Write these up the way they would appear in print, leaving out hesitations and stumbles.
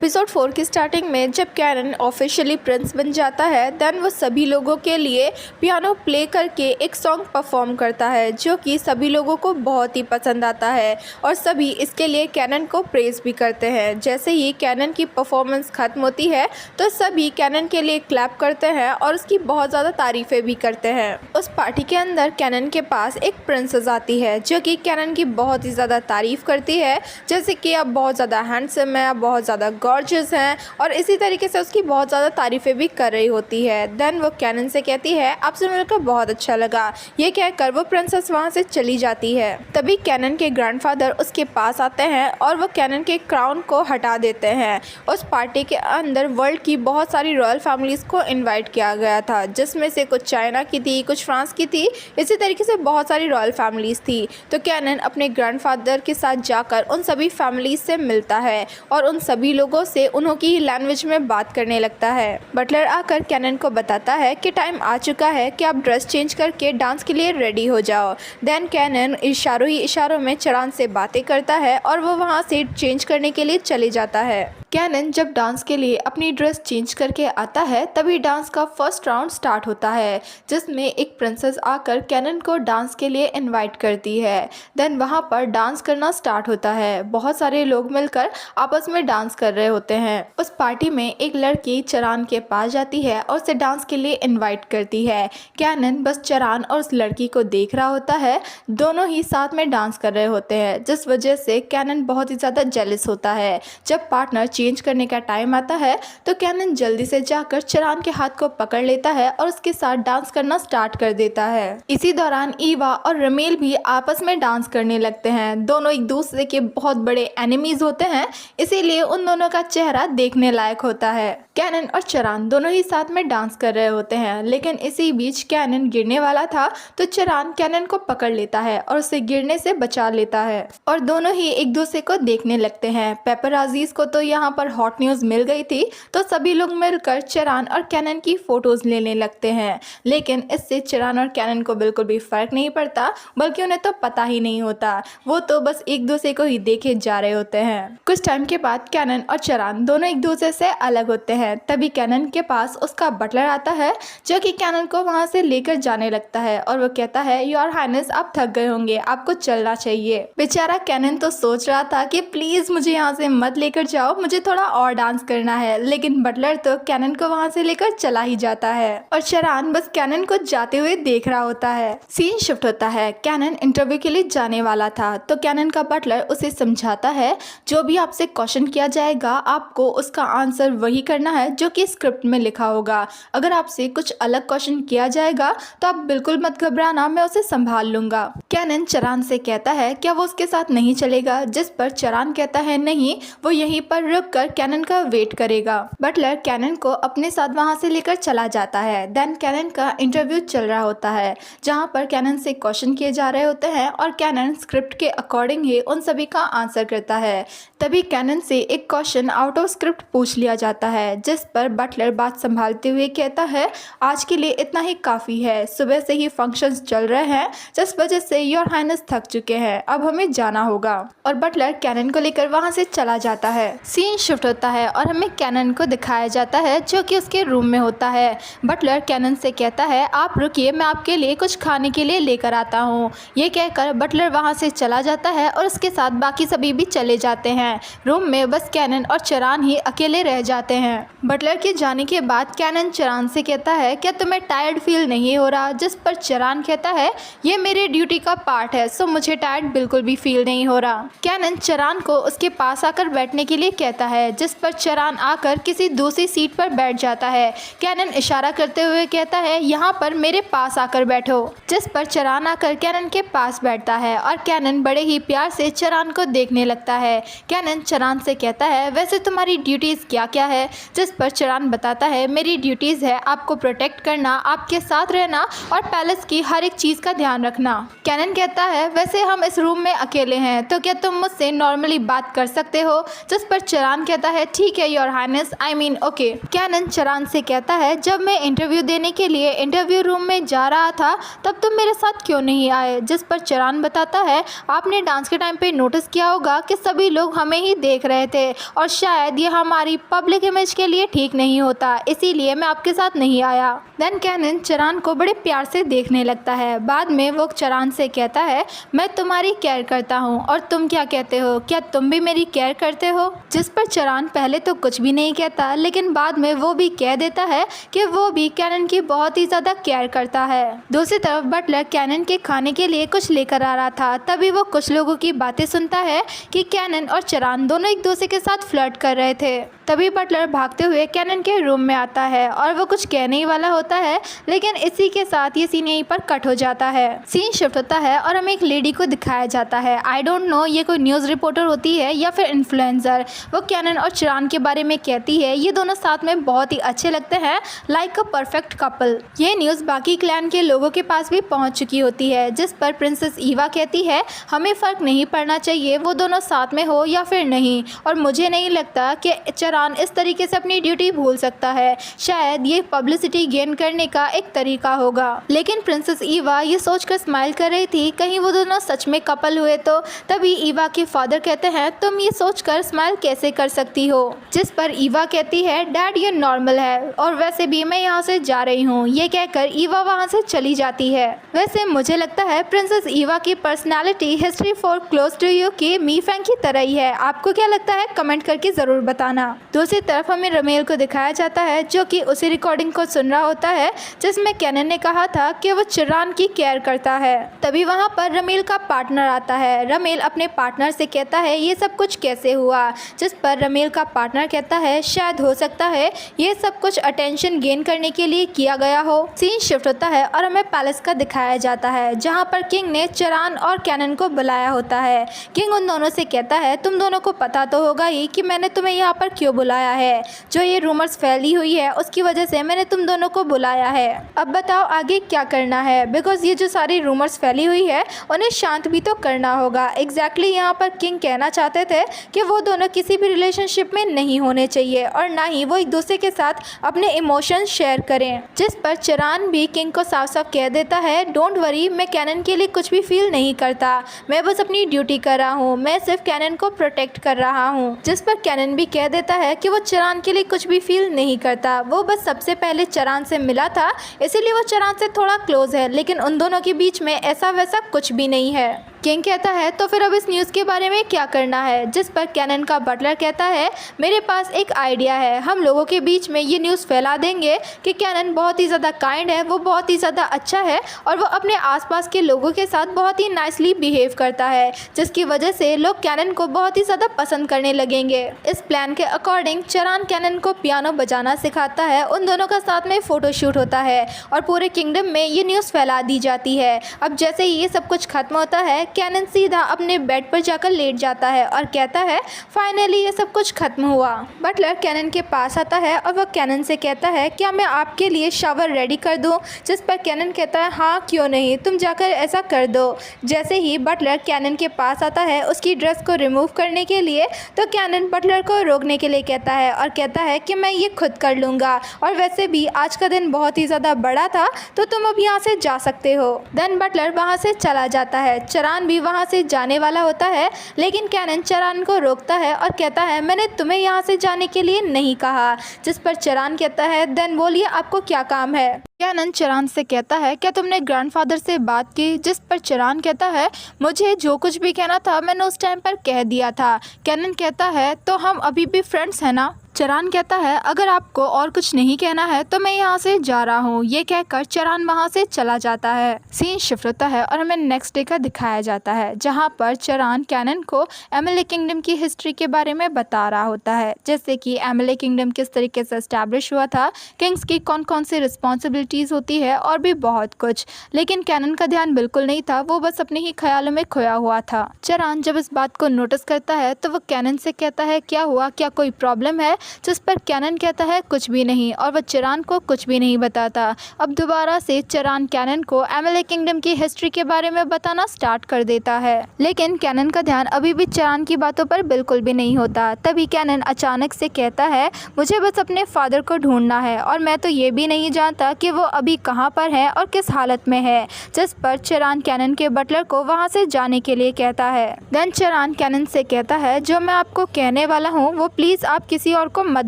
Episode 4 की starting में जब कैनन ऑफिशियली प्रिंस बन जाता है देन वो सभी लोगों के लिए पियानो प्ले करके एक सॉन्ग परफॉर्म करता है जो कि सभी लोगों को बहुत ही पसंद आता है और सभी इसके लिए कैनन को प्रेज़ भी करते हैं। जैसे ही कैनन की परफॉर्मेंस ख़त्म होती है तो सभी कैनन के लिए क्लैप करते हैं और उसकी बहुत ज़्यादा तारीफ़ें भी करते हैं। उस पार्टी के अंदर कैनन के पास एक प्रिंसेस आती है जो कि कैनन की बहुत ही ज़्यादा तारीफ़ करती है, जैसे कि आप बहुत ज़्यादा हैंडसम है, आप बहुत ज़्यादा गॉर्जियस हैं और इसी तरीके से उसकी बहुत ज़्यादा तारीफ़ें भी कर रही होती है। देन वो कैनन से कहती है आपसे मिलकर बहुत अच्छा लगा, ये कहकर वो प्रिंसेस वहाँ से चली जाती है। तभी कैनन के ग्रैंडफादर उसके पास आते हैं और वो कैनन के क्राउन को हटा देते हैं। उस पार्टी के अंदर वर्ल्ड की बहुत सारी रॉयल फैमिलीज़ को इन्वाइट किया गया था, जिसमें से कुछ चाइना की थी, कुछ फ्रांस की थी, इसी तरीके से बहुत सारी रॉयल फैमिलीज़ थी। तो कैनन अपने ग्रैंडफादर के साथ जाकर उन सभी फैमिलीज़ से मिलता है और उन सभी लोगों से उन्होंने लैंग्वेज में बात करने लगता है। बटलर आकर कैनन को बताता है कि टाइम आ चुका है कि आप ड्रेस चेंज करके डांस के लिए रेडी हो जाओ। देन कैनन इशारों ही इशारों में चरान से बातें करता है और वो वहाँ से चेंज करने के लिए चले जाता है। कैनन जब डांस के लिए अपनी ड्रेस चेंज करके आता है तभी डांस का फर्स्ट राउंड स्टार्ट होता है, जिसमें एक प्रिंसेस आकर कैनन को डांस के लिए इनवाइट करती है। देन वहाँ पर डांस करना स्टार्ट होता है। बहुत सारे लोग मिलकर आपस में डांस कर रहे होते हैं। उस पार्टी में एक लड़की चरान के पास जाती है और उसे डांस के लिए इनवाइट करती है। कैनन बस चरान और उस लड़की को देख रहा होता है, दोनों ही साथ में डांस कर रहे होते हैं, जिस वजह से कैनन बहुत ही ज़्यादा जेलस होता है। जब पार्टनर चेंज करने का टाइम आता है तो कैनन जल्दी से जाकर चरान के हाथ को पकड़ लेता है और उसके साथ डांस करना स्टार्ट कर देता है। इसी दौरान ईवा और रमेल भी आपस में डांस करने लगते हैं। दोनों एक दूसरे के बहुत बड़े एनिमीज होते हैं, इसीलिए उन दोनों का चेहरा देखने लायक होता है। कैनन और चरान दोनों ही साथ में डांस कर रहे होते हैं, लेकिन इसी बीच कैनन गिरने वाला था तो चरान कैनन को पकड़ लेता है और उसे गिरने से बचा लेता है और दोनों ही एक दूसरे को देखने लगते हैं। पेपराजीज को तो यहाँ पर हॉट न्यूज़ मिल गई थी तो सभी लोग मिलकर चरान और कैनन की फोटोज लेने लगते हैं, लेकिन इससे चरान और कैनन को बिल्कुल भी फर्क नहीं पड़ता, बल्कि उन्हें तो पता ही नहीं होता, वो तो बस एक दूसरे को ही देखे जा रहे होते हैं। कुछ टाइम के बाद कैनन और चरान दोनों एक दूसरे से अलग होते हैं। तभी कैनन के पास उसका बटलर आता है जो कि कैनन को वहां से लेकर जाने लगता है और वो कहता है योर हाइनेस आप थक गए होंगे, आपको चलना चाहिए। बेचारा कैनन तो सोच रहा था कि प्लीज मुझे यहाँ से मत लेकर जाओ, मुझे थोड़ा और डांस करना है, लेकिन बटलर तो कैनन को वहां से लेकर चला ही जाता है और चरान बस कैनन को जाते हुए देख रहा होता है। सीन शिफ्ट होता है। कैनन इंटरव्यू के लिए जाने वाला था तो कैनन का बटलर उसे समझाता है जो भी आपसे क्वेश्चन किया जाएगा आपको उसका आंसर वही करना है जो कि स्क्रिप्ट में लिखा होगा। अगर आपसे कुछ अलग क्वेश्चन किया जाएगा तो आप बिल्कुल मत घबराना, मैं उसे संभाल लूंगा। कैनन चरान से कहता है क्या वो उसके साथ नहीं चलेगा, जिस पर चरान कहता है नहीं, वो यहीं पर रुक कर कैनन का वेट करेगा। बटलर कैनन को अपने साथ वहां से लेकर चला जाता है। देन कैनन का इंटरव्यू चल रहा होता है जहां पर कैनन से क्वेश्चन किए जा रहे होते हैं और कैनन स्क्रिप्ट के अकॉर्डिंग ही उन सभी का आंसर करता है। तभी कैनन से एक क्वेश्चन आउट ऑफ स्क्रिप्ट पूछ लिया जाता है, जिस पर बटलर बात संभालते हुए कहता है आज के लिए इतना ही काफ़ी है, सुबह से ही फंक्शंस चल रहे हैं जिस वजह से योर हाइनेस थक चुके हैं, अब हमें जाना होगा। और बटलर कैनन को लेकर वहां से चला जाता है। सीन शिफ्ट होता है और हमें कैनन को दिखाया जाता है जो कि उसके रूम में होता है। बटलर कैनन से कहता है आप रुकिए, मैं आपके लिए कुछ खाने के लिए लेकर आता हूँ। ये कहकर बटलर वहां से चला जाता है और उसके साथ बाकी सभी भी चले जाते हैं। रूम में बस कैनन और चरान ही अकेले रह जाते हैं। बटलर के जाने के बाद कैनन चरान से कहता है क्या तुम्हें टायर्ड फील नहीं हो रहा, जिस पर चरान कहता है ये मेरे ड्यूटी का पार्ट है, सो मुझे टायर्ड बिल्कुल भी फील नहीं हो रहा। कैनन चरान को उसके पास आकर बैठने के लिए कहता है, जिस पर चरान आकर किसी दूसरी सीट पर बैठ जाता है। कैनन इशारा करते हुए कहता है यहाँ पर मेरे पास आकर बैठो, जिस पर चरान आकर कैनन के पास बैठता है और कैनन बड़े ही प्यार से चरान को देखने लगता है। कैनन चरान से कहता है वैसे तुम्हारी ड्यूटीज़ क्या क्या है, जिस पर चरान बताता है मेरी ड्यूटीज़ है आपको प्रोटेक्ट करना, आपके साथ रहना और पैलेस की हर एक चीज़ का ध्यान रखना। कैनन कहता है वैसे हम इस रूम में अकेले हैं तो क्या तुम मुझसे नॉर्मली बात कर सकते हो, जिस पर चरान चरान कहता है ठीक है your highness, I mean okay. कैनन चरान से कहता है जब मैं इंटरव्यू देने के लिए इंटरव्यू रूम में जा रहा था तब तुम मेरे साथ क्यों नहीं आए। जिस पर चरान बताता है आपने डांस के टाइम पे नोटिस किया होगा कि सभी लोग हमें ही देख रहे थे और शायद ये हमारी पब्लिक इमेज के लिए ठीक नहीं होता, इसीलिए मैं आपके साथ नहीं आया। देन कैनन चरान को बड़े प्यार से देखने लगता है। बाद में वो चरान से कहता है मैं तुम्हारी केयर करता हूँ और तुम क्या कहते हो, क्या तुम भी मेरी केयर करते हो। जिस पर चरान पहले तो कुछ भी नहीं कहता, लेकिन बाद में वो भी कह देता है कि वो भी कैनन की बहुत ही ज़्यादा केयर करता है। दूसरी तरफ बटलर कैनन के खाने के लिए कुछ लेकर आ रहा था, तभी वो कुछ लोगों की बातें सुनता है कि कैनन और चरान दोनों एक दूसरे के साथ फ्लर्ट कर रहे थे। तभी बटलर भागते हुए कैनन के रूम में आता है और वो कुछ कहने ही वाला होता है, लेकिन इसी के साथ ये सीन यहीं पर कट हो जाता है। सीन शिफ्ट होता है और हमें एक लेडी को दिखाया जाता है। आई डोंट नो ये कोई न्यूज़ रिपोर्टर होती है या फिर इन्फ्लुएंसर। वो कैनन और चरान के बारे में कहती है ये दोनों साथ में बहुत ही अच्छे लगते हैं, लाइक अ परफेक्ट कपल। ये न्यूज़ बाकी क्लैन के लोगों के पास भी पहुंच चुकी होती है, जिस पर प्रिंसेस ईवा कहती है हमें फ़र्क नहीं पड़ना चाहिए वो दोनों साथ में हो या फिर नहीं, और मुझे नहीं लगता कि चरान इस तरीके से अपनी ड्यूटी भूल सकता है, शायद ये पब्लिसिटी गेन करने का एक तरीका होगा। लेकिन प्रिंसेस ईवा ये सोचकर स्माइल कर रही थी कहीं वो दोनों सच में कपल हुए तो। तभी ईवा के फादर कहते हैं तुम ये सोचकर स्माइल कैसे कर सकती हो। जिस पर ईवा कहती है डैड ये नॉर्मल है और वैसे भी मैं यहाँ से जा रही हूँ। ये कहकर ईवा वहाँ से चली जाती है। वैसे मुझे लगता है प्रिंसेस ईवा की personality history for close to you की मी फैंग की तरह ही है। आपको क्या लगता है कमेंट करके ज़रूर बताना। दूसरी तरफ हमें रमेल को दिखाया जाता है जो कि उसी रिकॉर्डिंग को सुन रहा होता है जिसमें कैनन ने कहा था कि वो चरान की केयर करता है। तभी वहाँ पर रमेल का पार्टनर आता है। रमेल अपने पार्टनर से कहता है ये सब कुछ कैसे हुआ। जिस पर रमेल का पार्टनर कहता है शायद हो सकता है ये सब कुछ अटेंशन गेन करने के लिए किया गया हो। सीन शिफ्ट होता है और हमें पैलेस का दिखाया जाता है जहाँ पर किंग ने चरान और कैनन को बुलाया होता है। किंग उन दोनों से कहता है तुम दोनों को पता तो होगा ही कि मैंने तुम्हें यहाँ पर क्यों बुलाया है, जो ये रूमर्स फैली हुई है उसकी वजह से मैंने तुम दोनों को बुलाया है। अब बताओ आगे क्या करना है, बिकॉज ये जो सारी रूमर्स फैली हुई है उन्हें शांत भी तो करना होगा। एग्जैक्टली यहाँ पर किंग कहना चाहते थे कि वो दोनों किसी भी रिलेशनशिप में नहीं होने चाहिए और ना ही वो एक दूसरे के साथ अपने इमोशंस शेयर करें। जिस पर चरान भी किंग को साफ साफ कह देता है डोंट वरी, मैं कैनन के लिए कुछ भी फील नहीं करता, मैं बस अपनी ड्यूटी कर रहा हूँ, मैं सिर्फ कैनन को प्रोटेक्ट कर रहा हूँ। जिस पर कैनन भी कह देता है कि वो चरान के लिए कुछ भी फील नहीं करता, वो बस सबसे पहले चरान से मिला था इसीलिए वो चरान से थोड़ा क्लोज है, लेकिन उन दोनों के बीच में ऐसा वैसा कुछ भी नहीं है। किंग कहता है तो फिर अब इस न्यूज़ के बारे में क्या करना है। जिस पर कैनन का बटलर कहता है मेरे पास एक आइडिया है, हम लोगों के बीच में ये न्यूज़ फैला देंगे कि कैनन बहुत ही ज़्यादा काइंड है, वो बहुत ही ज़्यादा अच्छा है और वो अपने आसपास के लोगों के साथ बहुत ही नाइसली बिहेव करता है, जिसकी वजह से लोग कैनन को बहुत ही ज़्यादा पसंद करने लगेंगे। इस प्लान के अकॉर्डिंग चरान कैनन को पियानो बजाना सिखाता है, उन दोनों का साथ में फ़ोटोशूट होता है और पूरे किंगडम में ये न्यूज़ फैला दी जाती है। अब जैसे ही ये सब कुछ खत्म होता है कैनन सीधा अपने बेड पर जाकर लेट जाता है और कहता है फाइनली ये सब कुछ खत्म हुआ। बटलर कैनन के पास आता है और वह कैनन से कहता है क्या मैं आपके लिए शावर रेडी कर दूं। जिस पर कैनन कहता है हाँ क्यों नहीं, तुम जाकर ऐसा कर दो। जैसे ही बटलर कैनन के पास आता है उसकी ड्रेस को रिमूव करने के लिए, तो कैनन बटलर को रोकने के लिए कहता है और कहता है कि मैं ये खुद कर लूँगा और वैसे भी आज का दिन बहुत ही ज़्यादा बड़ा था तो तुम अब यहाँ से जा सकते हो। देन बटलर वहाँ से चला जाता है। चरान भी वहाँ से जाने वाला होता है, लेकिन कैनन चरान को रोकता है और कहता है मैंने तुम्हें यहाँ से जाने के लिए नहीं कहा। जिस पर चरान कहता है देन बोलिए आपको क्या काम है। कैनन चरान से कहता है क्या तुमने ग्रैंडफादर से बात की। जिस पर चरान कहता है मुझे जो कुछ भी कहना था मैंने उस टाइम पर कह दिया था। कैनन कहता है तो हम अभी भी फ्रेंड्स हैं ना। चरान कहता है अगर आपको और कुछ नहीं कहना है तो मैं यहाँ से जा रहा हूँ। ये कहकर चरान वहाँ से चला जाता है। सीन शिफ्ट होता है और हमें नेक्स्ट डे का दिखाया जाता है जहाँ पर चरान कैनन को एमएलए किंगडम की हिस्ट्री के बारे में बता रहा होता है, जैसे कि एमएलए किंगडम किस तरीके से एस्टैब्लिश हुआ था, किंग्स की कौन कौन सी रिस्पॉन्सिबिलिटीज़ होती है और भी बहुत कुछ। लेकिन कैनन का ध्यान बिल्कुल नहीं था, वो बस अपने ही ख्यालों में खोया हुआ था। चरान जब इस बात को नोटिस करता है तो वो कैनन से कहता है क्या हुआ, क्या कोई प्रॉब्लम है। जिस पर कैनन कहता है कुछ भी नहीं और वह चरान को कुछ भी नहीं बताता। अब दोबारा से चरान कैनन को एमएलए किंगडम की हिस्ट्री के बारे में बताना स्टार्ट कर देता है, लेकिन कैनन का ध्यान अभी भी चरान की बातों पर बिल्कुल भी नहीं होता। तभी कैनन अचानक से कहता है मुझे बस अपने फादर को ढूंढना है और मैं तो ये भी नहीं जानता कि वो अभी कहाँ पर है और किस हालत में है। जिस पर चरान कैनन के बटलर को वहाँ से जाने के लिए कहता है। देन चरान कैनन से कहता है जो मैं आपको कहने वाला हूँ वो प्लीज़ आप किसी और को मत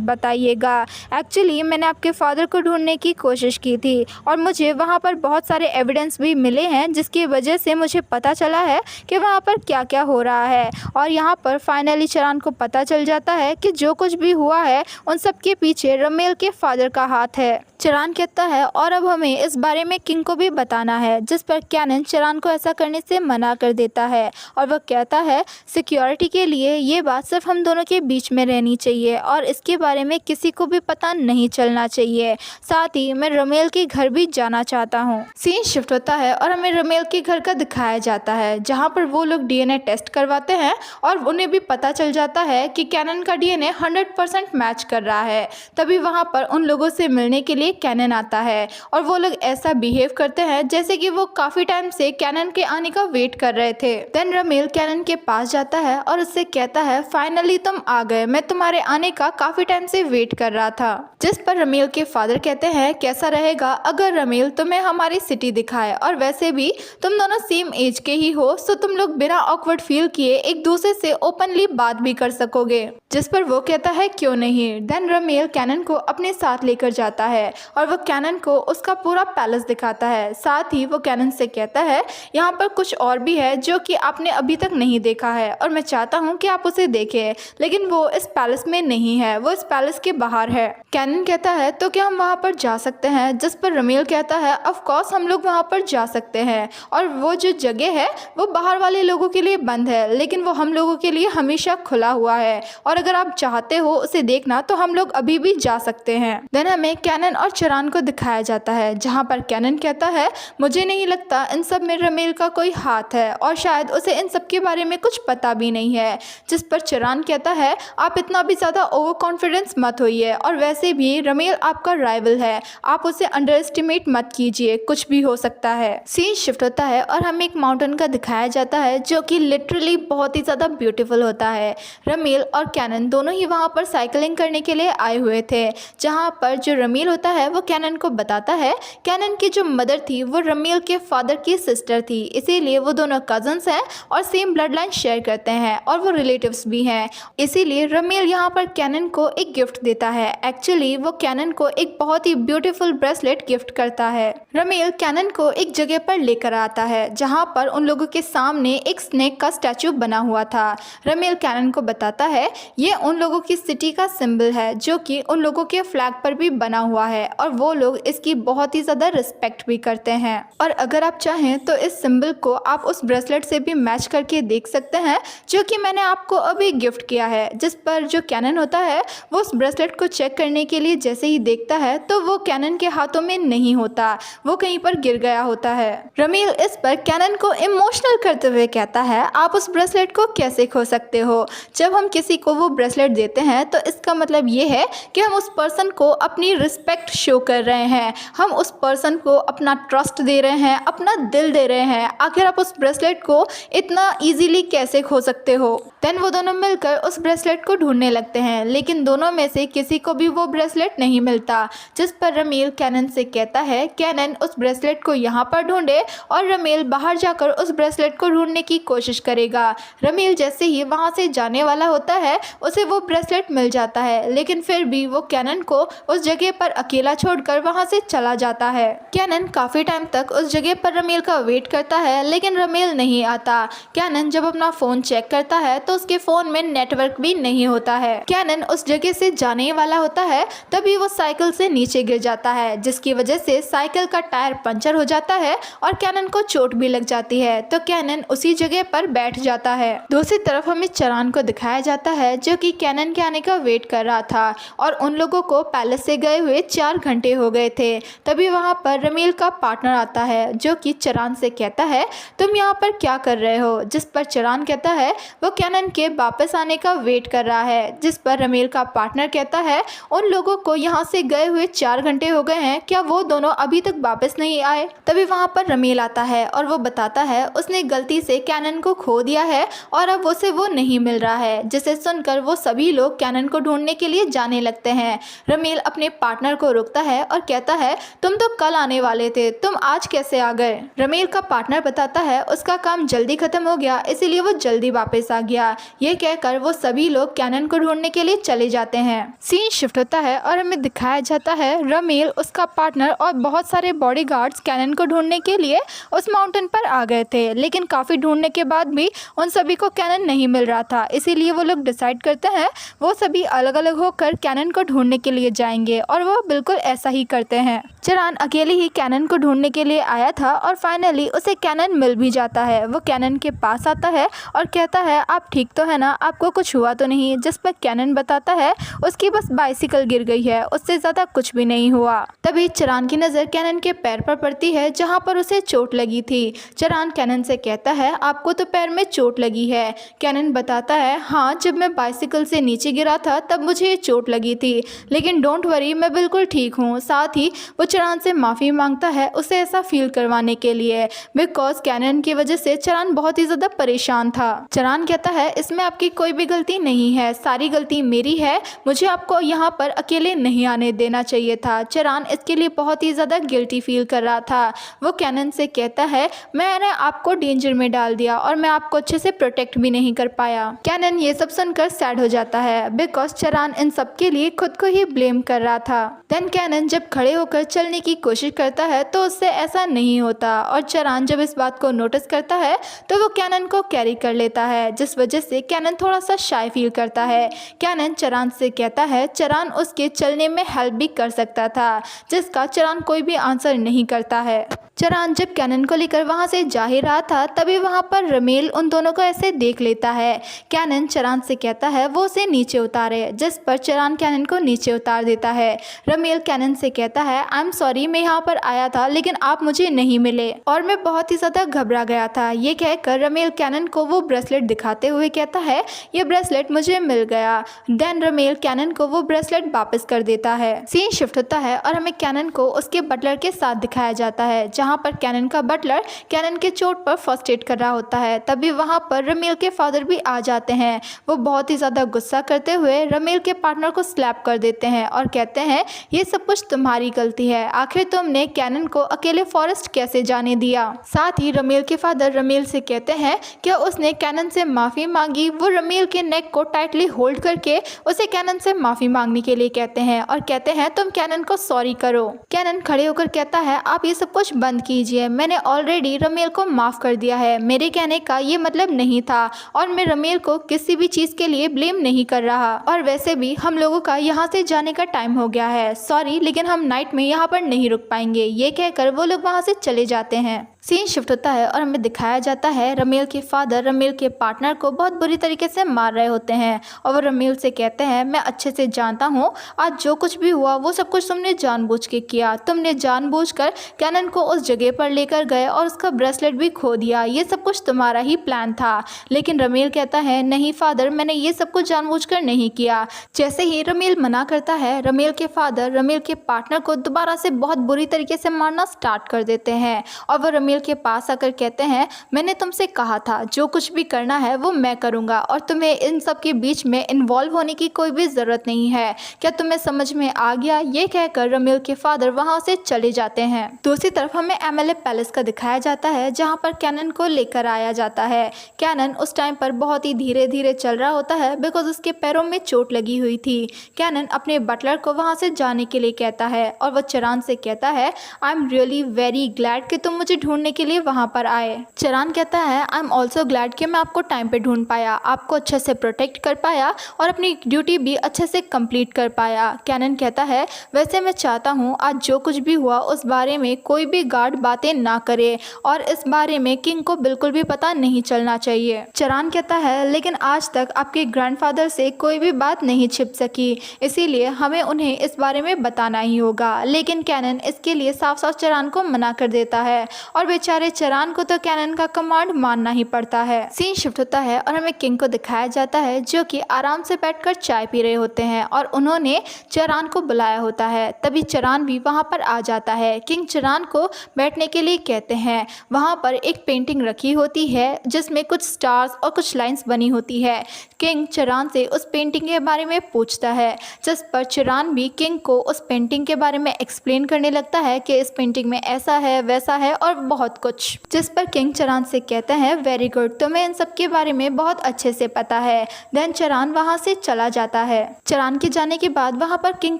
बताइएगा। एक्चुअली मैंने आपके फादर को ढूंढने की कोशिश की थी और मुझे वहाँ पर बहुत सारे एविडेंस भी मिले हैं जिसकी वजह से मुझे पता चला है कि वहाँ पर क्या क्या हो रहा है। और यहाँ पर फाइनली चरान को पता चल जाता है कि जो कुछ भी हुआ है उन सब के पीछे रमेल के फादर का हाथ है। चरान कहता है और अब हमें इस बारे में किंग को भी बताना है, जिस पर कैनन चरान को ऐसा करने से मना कर देता है और वह कहता है सिक्योरिटी के लिए ये बात सिर्फ हम दोनों के बीच में रहनी चाहिए और इसके बारे में किसी को भी पता नहीं चलना चाहिए। साथ ही मैं रमेल के घर भी जाना चाहता हूँ। सीन शिफ्ट होता है और हमें रमेल के घर का दिखाया जाता है जहाँ पर वो लोग डीएनए टेस्ट करवाते हैं और उन्हें भी पता चल जाता है कि कैनन का डीएनए 100% मैच कर रहा है। तभी वहाँ पर उन लोगों से मिलने के लिए कैनन आता है और वो लोग ऐसा बिहेव करते हैं जैसे कि वो काफ़ी टाइम से कैनन के आने का वेट कर रहे थे। देन रमेल कैनन के पास जाता है और उससे कहता है फाइनली तुम आ गए, मैं तुम्हारे आने का काफ़ी टाइम से वेट कर रहा था। जिस पर रमेल के फादर कहते हैं कैसा रहेगा अगर रमेल तुम्हें हमारी सिटी दिखाए और वैसे भी तुम दोनों सेम एज के ही हो तो तुम लोग बिना ऑकवर्ड फील किए एक दूसरे से ओपनली बात भी कर सकोगे। जिस पर वो कहता है क्यों नहीं। देन रमेल कैनन को अपने साथ लेकर जाता है और वो कैनन को उसका पूरा पैलेस दिखाता है। साथ ही वो कैनन से कहता है यहाँ पर कुछ और भी है जो कि आपने अभी तक नहीं देखा है और मैं चाहता हूँ कि आप उसे देखें, लेकिन वो इस पैलेस में नहीं है, वो इस पैलेस के बाहर है। कैनन कहता है तो क्या हम वहाँ पर जा सकते हैं। जिस पर रमेल कहता है ऑफ कोर्स हम लोग वहाँ पर जा सकते हैं और वो जो जगह है वो बाहर वाले लोगों के लिए बंद है लेकिन वो हम लोगों के लिए हमेशा खुला हुआ है और अगर आप चाहते हो उसे देखना तो हम लोग अभी भी जा सकते हैं। देन हमें कैनन और चरान को दिखाया जाता है जहाँ पर कैनन कहता है मुझे नहीं लगता इन सब में रमेल का कोई हाथ है और शायद उसे इन सब के बारे में कुछ पता भी नहीं है। जिस पर चरान कहता है आप इतना भी ज़्यादा ओवर कॉन्फिडेंस मत होइए और वैसे भी रमेल आपका राइवल है, आप उसे अंडर एस्टिमेट मत कीजिए, कुछ भी हो सकता है। सीन शिफ्ट होता है और हमें एक माउंटेन का दिखाया जाता है जो कि लिटरली बहुत ही ज़्यादा ब्यूटीफुल होता है। रमेल और कैनन दोनों ही वहाँ पर साइकिलिंग करने के लिए आए हुए थे, जहाँ पर जो रमेल होता है वो कैनन को बताता है कैनन की जो मदर थी वो रमेल के फादर की सिस्टर थी, इसीलिए वो दोनों कजन्स हैं और सेम ब्लड लाइन शेयर करते हैं और वो रिलेटिव्स भी हैं। इसीलिए रमेल यहाँ पर कैनन को एक गिफ्ट देता है। एक्चुअली वो कैनन को एक बहुत ही ब्यूटीफुल ब्रेसलेट गिफ्ट करता है। रमेल कैनन को एक जगह पर लेकर आता है जहाँ पर उन लोगों के सामने एक स्नेक का स्टैचू बना हुआ था। रमेल कैनन को बताता है ये उन लोगों की सिटी का सिंबल है जो कि उन लोगों के फ्लैग पर भी बना हुआ है और वो लोग इसकी बहुत ही ज़्यादा रिस्पेक्ट भी करते हैं और अगर आप चाहें तो इस सिंबल को आप उस ब्रेसलेट से भी मैच करके देख सकते हैं जो कि मैंने आपको अभी गिफ्ट किया है। जिस पर जो कैनन होता है वो उस ब्रेसलेट को चेक करने के लिए जैसे ही देखता है तो वो कैनन के हाथों में नहीं होता, वो कहीं पर गिर गया होता है। रमेल इस पर कैनन को इमोशनल करते हुए कहता है आप उस ब्रेसलेट को कैसे खो सकते हो। जब हम किसी को वो ब्रेसलेट देते हैं तो इसका मतलब ये है कि हम उस पर्सन को अपनी रिस्पेक्ट शो कर रहे हैं, हम उस पर्सन को अपना ट्रस्ट दे रहे हैं, अपना दिल दे रहे हैं। आखिर आप उस ब्रेसलेट को इतना इजीली कैसे खो सकते हो। देन वो दोनों मिलकर उस ब्रेसलेट को ढूंढने लगते हैं लेकिन दोनों में से किसी को भी वो ब्रेसलेट नहीं मिलता। जिस पर रमेल कैनन से कहता है कैनन उस ब्रेसलेट को यहाँ पर ढूंढे और रमेल बाहर जाकर उस ब्रेसलेट को ढूंढने की कोशिश करेगा। रमेल जैसे ही वहाँ से जाने वाला होता है उसे वो ब्रेसलेट मिल जाता है लेकिन फिर भी वो कैनन को उस जगह पर अकेला छोड़कर वहाँ से चला जाता है। कैनन काफ़ी टाइम तक उस जगह पर रमेल का वेट करता है लेकिन रमेल नहीं आता। कैनन जब अपना फ़ोन चेक करता है तो उसके फ़ोन में नेटवर्क भी नहीं होता है। कैनन उस जगह से जाने वाला होता है तभी वो साइकिल से नीचे गिर जाता है जिसकी वजह से साइकिल का टायर पंचर हो जाता है और कैनन को चोट भी लग जाती है तो कैनन उसी जगह पर बैठ जाता है। दूसरी तरफ हमें चरान को दिखाया जाता है जो कि कैनन के आने का वेट कर रहा था और उन लोगों को पैलेस से गए हुए 4 4 घंटे हो गए थे। तभी वहाँ पर रमील का पार्टनर आता है जो कि चरान से कहता है तुम यहाँ पर क्या कर रहे हो, जिस पर चरान कहता है वो कैनन के वापस आने का वेट कर रहा है। जिस पर रमील का पार्टनर कहता है उन लोगों को यहाँ से गए हुए 4 घंटे हो गए हैं, क्या वो दोनों अभी तक वापस नहीं आए। तभी वहाँ पर रमील आता है और वो बताता है उसने गलती से कैनन को खो दिया है और अब उसे वो नहीं मिल रहा है। जिसे सुनकर वो सभी लोग कैनन को ढूंढने के लिए जाने लगते हैं। रमील अपने पार्टनर को रोकता है और कहता है तुम तो कल आने वाले थे, तुम आज कैसे आ गए। रमील का पार्टनर बताता है उसका काम जल्दी खत्म हो गया इसीलिए वो जल्दी वापस आ गया। ये कहकर वो सभी लोग कैनन को ढूंढने के लिए चले जाते हैं। सीन शिफ्ट होता है और हमें दिखाया जाता है रमील, उसका पार्टनर और बहुत सारे बॉडीगार्ड्स कैनन को ढूंढने के लिए उस माउंटेन पर आ गए थे, लेकिन काफ़ी ढूंढने के बाद भी उन सभी को कैनन नहीं मिल रहा था। इसीलिए वो लोग डिसाइड करते हैं वो सभी अलग अलग होकर कैनन को ढूंढने के लिए जाएंगे और वो बिल्कुल ऐसा ही करते हैं। चरान अकेले ही कैनन को ढूंढने के लिए आया था और फाइनली उसे कैनन मिल भी जाता है। वो कैनन के पास आता है और कहता है आप ठीक तो है ना, आपको कुछ हुआ तो नहीं। जिस पर कैनन बताता है उसकी बस बाइसिकल गिर गई है, उससे ज़्यादा कुछ भी नहीं हुआ। तभी चरान की नज़र कैनन के पैर पर पड़ती है जहाँ पर उसे चोट लगी थी। चरान कैनन से कहता है आपको तो पैर में चोट लगी है। कैनन बताता है हाँ, जब मैं बाइसिकल से नीचे गिरा था तब मुझे ये चोट लगी थी, लेकिन डोंट वरी मैं बिल्कुल ठीक हूँ। साथ ही वो चरान से माफ़ी मांगता है उसे ऐसा फील करवाने के लिए, बिकॉज कैनन की वजह से चरान बहुत ही ज़्यादा परेशान था। चरान कहता है इसमें आपकी कोई भी गलती नहीं है, सारी गलती मेरी है, मुझे आपको यहाँ पर अकेले नहीं आने देना चाहिए था। चरान इसके लिए बहुत ही ज़्यादा गिल्टी फील कर रहा था। वो कैनन से कहता है मैंने आपको डेंजर में डाल दिया और मैं आपको अच्छे से प्रोटेक्ट भी नहीं कर पाया। कैनन ये सब सुनकर सैड हो जाता है बिकॉज चरान इन सब के लिए खुद को ही ब्लेम कर रहा था। देन कैनन जब खड़े होकर चलने की कोशिश करता है तो उससे ऐसा नहीं होता और चरान जब इस बात को नोटिस करता है तो वो कैनन को कैरी कर लेता है, जिस वजह से कैनन थोड़ा सा शाय फील करता है। कैनन चरान से कहता है चरान उसके चलने में हेल्प भी कर सकता था, जिसका चरान कोई भी आंसर नहीं करता है। चरान जब कैनन को लेकर वहाँ से जा ही रहा था तभी वहाँ पर रमील उन दोनों को ऐसे देख लेता है। कैनन चरान से कहता है वो उसे नीचे उतारे, जिस पर चरान कैनन को नीचे उतार देता है। रमील कैनन से कहता है आई एम सॉरी, मैं यहाँ पर आया था लेकिन आप मुझे नहीं मिले और मैं बहुत ही ज़्यादा घबरा गया था। ये कहकर रमील कैनन को वो ब्रेसलेट दिखाते हुए कहता है ये ब्रेसलेट मुझे मिल गया। देन रमील कैनन को वो ब्रेसलेट वापस कर देता है। सीन शिफ्ट होता है और हमें कैनन को उसके बटलर के साथ दिखाया जाता है जहाँ पर कैनन का बटलर कैनन के चोट पर फर्स्ट एड कर रहा होता है। तभी वहाँ पर रमील के फादर भी आ जाते हैं। वो बहुत ही ज़्यादा गुस्सा करते हुए रमील के पार्टनर को स्लैप कर देते हैं और कहते हैं ये सब कुछ तुम्हारी गलती है, आखिर तुमने कैनन को अकेले फॉरेस्ट कैसे जाने दिया। साथ ही रमील के फादर रमील से कहते हैं क्या उसने कैनन से माफ़ी मांगी। वो रमील के नेक को टाइटली होल्ड करके उसे कैनन से माफ़ी मांगने के लिए कहते हैं और कहते हैं तुम कैनन को सॉरी करो। कैनन खड़े होकर कहता है आप ये सब कुछ बंद कीजिए, मैंने ऑलरेडी रमील को माफ़ कर दिया है, मेरे कहने का ये मतलब नहीं था और मैं रमील को किसी भी चीज़ के लिए ब्लेम नहीं कर रहा। और वैसे भी हम लोगों का यहाँ से जाने का टाइम हो गया है, सॉरी लेकिन हम नाइट में यहाँ पर नहीं रुक पाएंगे। ये कहकर वो लोग वहाँ से चले जाते हैं। सीन शिफ्ट होता है और हमें दिखाया जाता है रमील के फादर रमील के पार्टनर को बहुत बुरी तरीके से मार रहे होते हैं और वो रमील से कहते हैं मैं अच्छे से जानता हूँ आज जो कुछ भी हुआ वो सब कुछ तुमने जानबूझ के किया, तुमने जानबूझकर कैनन को उस जगह पर लेकर गए और उसका ब्रेसलेट भी खो दिया, ये सब कुछ तुम्हारा ही प्लान था। लेकिन रमील कहता है नहीं फादर, मैंने ये सब कुछ जानबूझकर नहीं किया। जैसे ही रमील मना करता है रमील के फादर रमील के पार्टनर को दोबारा से बहुत बुरी तरीके से मारना स्टार्ट कर देते हैं और वो रमील के पास आकर कहते हैं मैंने तुमसे कहा था जो कुछ भी करना है वो मैं करूंगा और तुम्हें इन सब के बीच में इन्वॉल्व होने की कोई भी ज़रूरत नहीं है, क्या तुम्हें समझ में आ गया। ये कहकर रमील के फादर वहां से चले जाते हैं। दूसरी तरफ हमें एमएलए पैलेस का दिखाया जाता है जहां पर कैनन को लेकर आया जाता है। कैनन उस टाइम पर बहुत ही धीरे धीरे चल रहा होता है बिकॉज उसके पैरों में चोट लगी हुई थी। कैनन अपने बटलर को वहां से जाने के लिए कहता है और वह चरान से कहता है I am really very glad कि तुम मुझे ढूंढ ढूंढने के लिए वहाँ पर आए। चरान कहता है आई एम ऑल्सो ग्लैड कि मैं आपको टाइम पे ढूंढ पाया, आपको अच्छे से प्रोटेक्ट कर पाया और अपनी ड्यूटी भी अच्छे से कंप्लीट कर पाया। कैनन कहता है वैसे मैं चाहता हूँ आज जो कुछ भी हुआ उस बारे में कोई भी गार्ड बातें ना करे और इस बारे में किंग को बिल्कुल भी पता नहीं चलना चाहिए। चरान कहता है लेकिन आज तक आपके ग्रैंडफादर से कोई भी बात नहीं छिप सकी, इसीलिए हमें उन्हें इस बारे में बताना ही होगा। लेकिन कैनन इसके लिए साफ साफ चरान को मना कर देता है और बेचारे चरान को तो कैनन का कमांड मानना ही पड़ता है। सीन शिफ्ट होता है और हमें किंग को दिखाया जाता है जो कि आराम से बैठकर चाय पी रहे होते हैं और उन्होंने चरान को बुलाया होता है। तभी चरान भी वहां पर आ जाता है। किंग चरान को बैठने के लिए कहते हैं। वहां पर एक पेंटिंग रखी होती है जिसमें कुछ स्टार्स और कुछ लाइंस बनी होती है। किंग चरान से उस पेंटिंग के बारे में पूछता है, जिस पर चरान भी किंग को उस पेंटिंग के बारे में एक्सप्लेन करने लगता है कि इस पेंटिंग में ऐसा है वैसा है और बहुत कुछ, जिस पर किंग चरान से कहते हैं वेरी गुड, तुम्हें इन सब के बारे में बहुत अच्छे से पता है। देन चरान वहां से चला जाता है। चरान के जाने के बाद वहां पर किंग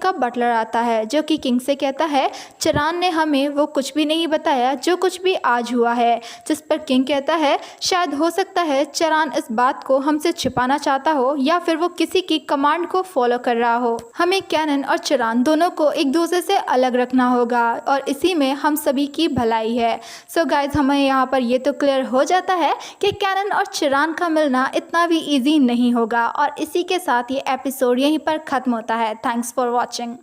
का बटलर आता है जो कि किंग से कहता है चरान ने हमें वो कुछ भी नहीं बताया जो कुछ भी आज हुआ है, जिस पर किंग कहता है शायद हो सकता है चरान इस बात को हमसे छिपाना चाहता हो या फिर वो किसी की कमांड को फॉलो कर रहा हो। हमें कैनन और चरान दोनों को एक दूसरे से अलग रखना होगा और इसी में हम सभी की भलाई है। सो गाइज हमें यहाँ पर ये तो क्लियर हो जाता है कि कैनन और चरान का मिलना इतना भी ईजी नहीं होगा और इसी के साथ ये एपिसोड यहीं पर ख़त्म होता है। Thanks for watching.